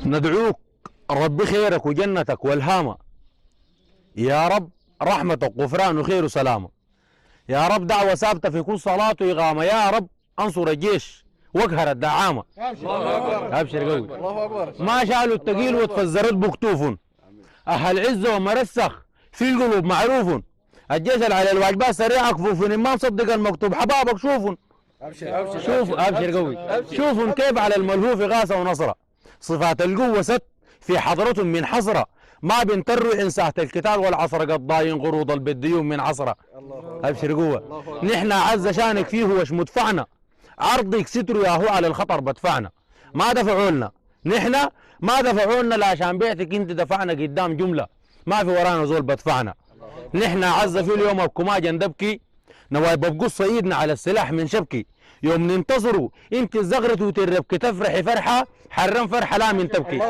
ندعوك ربي خيرك وجنتك والهامة يا رب، رحمتك غفران وخير وسلامة يا رب. دعوة ثابتة في كل صلاة وإقامة يا رب. انصر الجيش واقهر الدعامة. ابشر قوي. الله اكبر. ما شالوا التقيل وتفزرت بكتوف، اهل عزه ومرسخ في القلوب معروف. الجيش اللي على الواجبات سريع كفوف، ما مصدق المكتوب حبابك شوفوا. ابشر شوفوا ابشر قوي. شوفوا كيف على الملهوف غاثة ونصرة، صفات القوة ست في حضرتهم من حسرة. ما بنتروا إن ساهت الكتاب والعصر قد ضاين قروض البديوم من عصرة. ابشر قوة. نحن عز شانك فيه وش مدفعنا، عرضك ستر ياهو على الخطر بدفعنا. ما دفعوا لنا نحن، ما دفعوا لنا لا عشان بيعتك انت دفعنا قدام جملة، ما في ورانا زول بدفعنا. نحن عز في اليوم ابكما جندبكي، نوايب بقص ايدنا على السلاح من شبكي. يوم ننتصروا انت الزغرة وتربك تفرحي فرحة، حرم فرحة لا من تبكي.